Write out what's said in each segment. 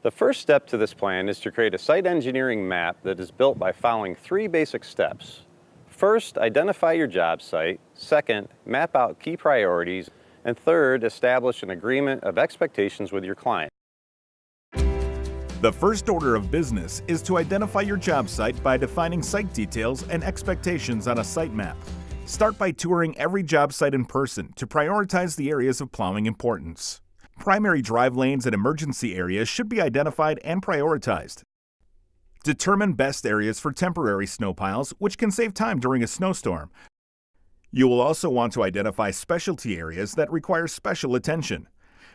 The first step to this plan is to create a site engineering map that is built by following 3 basic steps. First, identify your job site. Second, map out key priorities. And third, establish an agreement of expectations with your client. The first order of business is to identify your job site by defining site details and expectations on a site map. Start by touring every job site in person to prioritize the areas of plowing importance. Primary drive lanes and emergency areas should be identified and prioritized. Determine best areas for temporary snow piles, which can save time during a snowstorm. You will also want to identify specialty areas that require special attention.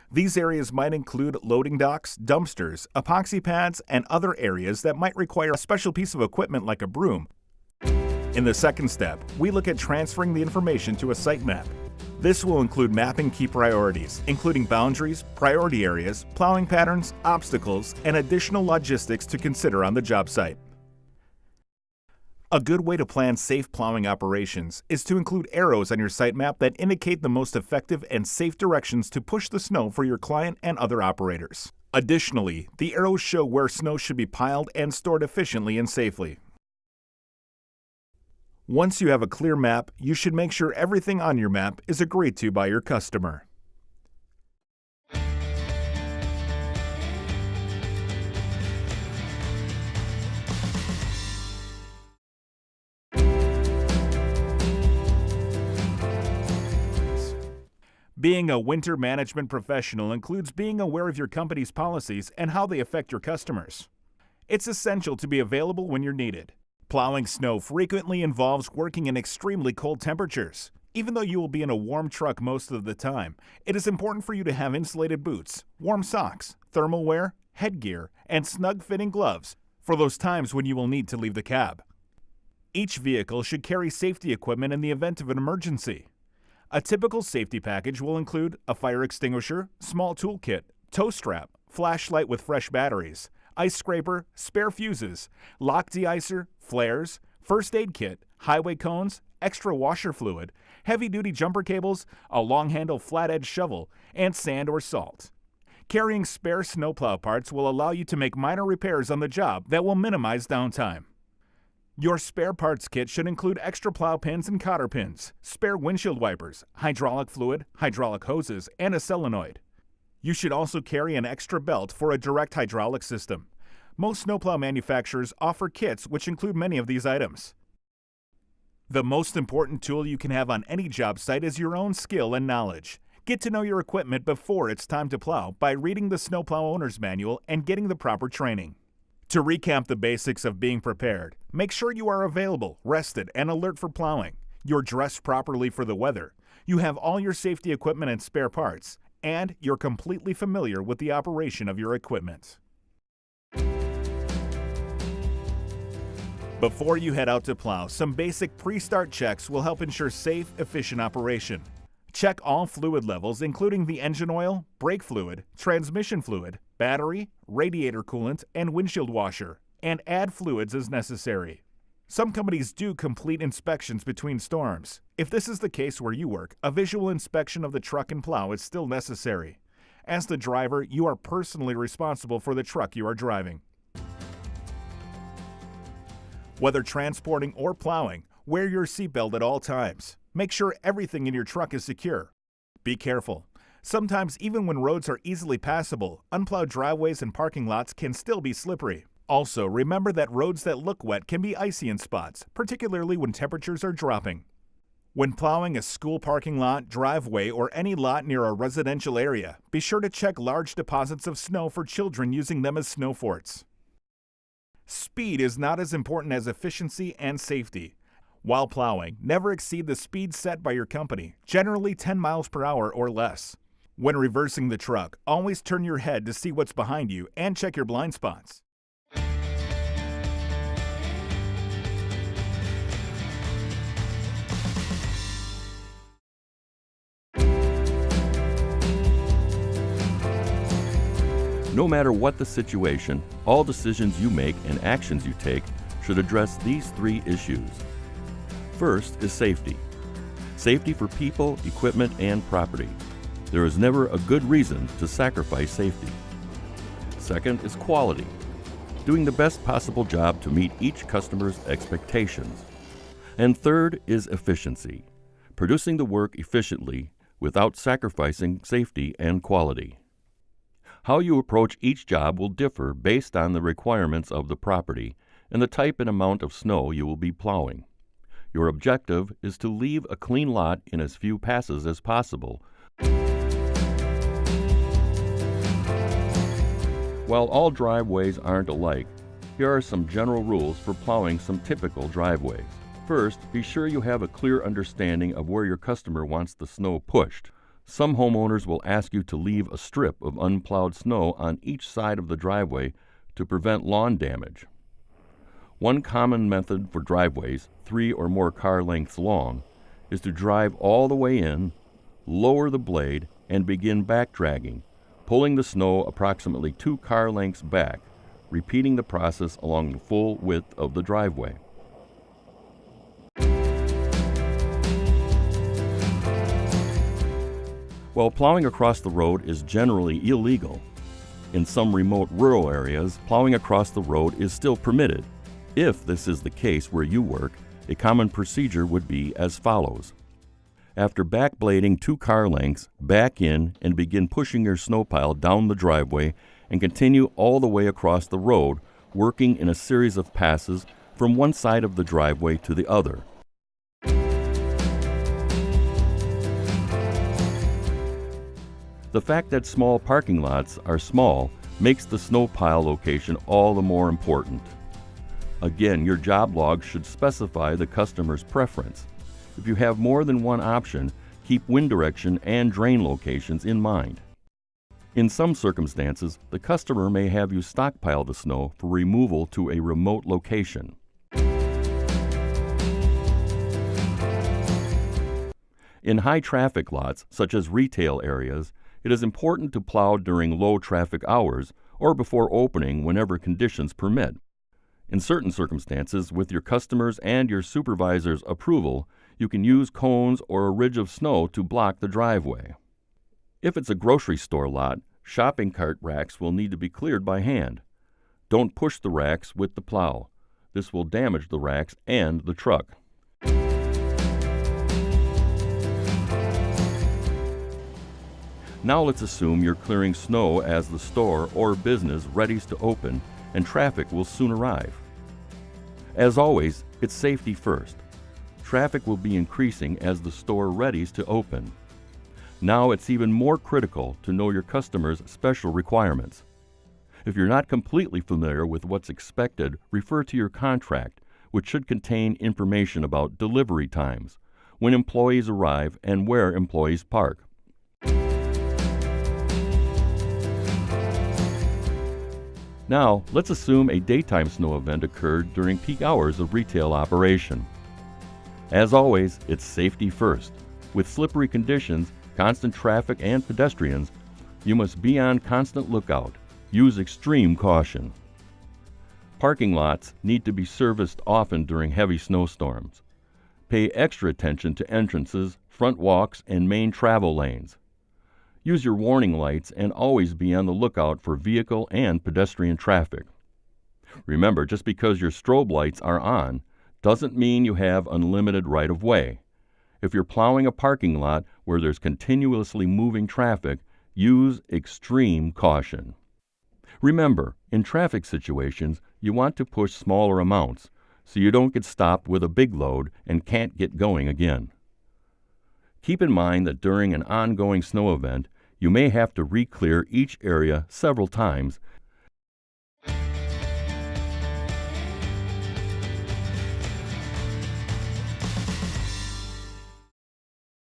These areas might include loading docks, dumpsters, epoxy pads, and other areas that might require a special piece of equipment like a broom. In the second step, we look at transferring the information to a site map. This will include mapping key priorities, including boundaries, priority areas, plowing patterns, obstacles, and additional logistics to consider on the job site. A good way to plan safe plowing operations is to include arrows on your site map that indicate the most effective and safe directions to push the snow for your client and other operators. Additionally, the arrows show where snow should be piled and stored efficiently and safely. Once you have a clear map, you should make sure everything on your map is agreed to by your customer. Being a winter management professional includes being aware of your company's policies and how they affect your customers. It's essential to be available when you're needed. Plowing snow frequently involves working in extremely cold temperatures. Even though you will be in a warm truck most of the time, it is important for you to have insulated boots, warm socks, thermal wear, headgear, and snug-fitting gloves for those times when you will need to leave the cab. Each vehicle should carry safety equipment in the event of an emergency. A typical safety package will include a fire extinguisher, small toolkit, tow strap, flashlight with fresh batteries, ice scraper, spare fuses, lock de-icer, flares, first aid kit, highway cones, extra washer fluid, heavy-duty jumper cables, a long-handle flat-edge shovel, and sand or salt. Carrying spare snowplow parts will allow you to make minor repairs on the job that will minimize downtime. Your spare parts kit should include extra plow pins and cotter pins, spare windshield wipers, hydraulic fluid, hydraulic hoses, and a solenoid. You should also carry an extra belt for a direct hydraulic system. Most snowplow manufacturers offer kits which include many of these items. The most important tool you can have on any job site is your own skill and knowledge. Get to know your equipment before it's time to plow by reading the Snowplow Owner's Manual and getting the proper training. To recap the basics of being prepared, make sure you are available, rested, and alert for plowing. You're dressed properly for the weather. You have all your safety equipment and spare parts, and you're completely familiar with the operation of your equipment. Before you head out to plow, some basic pre-start checks will help ensure safe, efficient operation. Check all fluid levels, including the engine oil, brake fluid, transmission fluid, battery, radiator coolant, and windshield washer, and add fluids as necessary. Some companies do complete inspections between storms. If this is the case where you work, a visual inspection of the truck and plow is still necessary. As the driver, you are personally responsible for the truck you are driving. Whether transporting or plowing, wear your seatbelt at all times. Make sure everything in your truck is secure. Be careful. Sometimes, even when roads are easily passable, unplowed driveways and parking lots can still be slippery. Also, remember that roads that look wet can be icy in spots, particularly when temperatures are dropping. When plowing a school parking lot, driveway, or any lot near a residential area, be sure to check large deposits of snow for children using them as snow forts. Speed is not as important as efficiency and safety. While plowing, never exceed the speed set by your company, generally 10 miles per hour or less. When reversing the truck, always turn your head to see what's behind you and check your blind spots. No matter what the situation, all decisions you make and actions you take should address these 3 issues. First is safety. Safety for people, equipment, and property. There is never a good reason to sacrifice safety. Second is quality, doing the best possible job to meet each customer's expectations. And third is efficiency, producing the work efficiently without sacrificing safety and quality. How you approach each job will differ based on the requirements of the property and the type and amount of snow you will be plowing. Your objective is to leave a clean lot in as few passes as possible. While all driveways aren't alike, here are some general rules for plowing some typical driveways. First, be sure you have a clear understanding of where your customer wants the snow pushed. Some homeowners will ask you to leave a strip of unplowed snow on each side of the driveway to prevent lawn damage. One common method for driveways, 3 or more car lengths long, is to drive all the way in, lower the blade, and begin back dragging, pulling the snow approximately 2 car lengths back, repeating the process along the full width of the driveway. While plowing across the road is generally illegal, in some remote rural areas, plowing across the road is still permitted. If this is the case where you work, a common procedure would be as follows. After backblading 2 car lengths, back in and begin pushing your snow pile down the driveway and continue all the way across the road, working in a series of passes from one side of the driveway to the other. The fact that small parking lots are small makes the snow pile location all the more important. Again, your job log should specify the customer's preference. If you have more than one option, keep wind direction and drain locations in mind. In some circumstances, the customer may have you stockpile the snow for removal to a remote location. In high traffic lots, such as retail areas, it is important to plow during low traffic hours or before opening whenever conditions permit. In certain circumstances, with your customers and your supervisor's approval, you can use cones or a ridge of snow to block the driveway. If it's a grocery store lot, shopping cart racks will need to be cleared by hand. Don't push the racks with the plow. This will damage the racks and the truck. Now let's assume you're clearing snow as the store or business readies to open and traffic will soon arrive. As always, it's safety first. Traffic will be increasing as the store readies to open. Now it's even more critical to know your customers' special requirements. If you're not completely familiar with what's expected, refer to your contract, which should contain information about delivery times, when employees arrive, and where employees park. Now, let's assume a daytime snow event occurred during peak hours of retail operation. As always, it's safety first. With slippery conditions, constant traffic, and pedestrians, you must be on constant lookout. Use extreme caution. Parking lots need to be serviced often during heavy snowstorms. Pay extra attention to entrances, front walks, and main travel lanes. Use your warning lights and always be on the lookout for vehicle and pedestrian traffic. Remember, just because your strobe lights are on doesn't mean you have unlimited right-of-way. If you're plowing a parking lot where there's continuously moving traffic, use extreme caution. Remember, in traffic situations, you want to push smaller amounts so you don't get stopped with a big load and can't get going again. Keep in mind that during an ongoing snow event, you may have to re-clear each area several times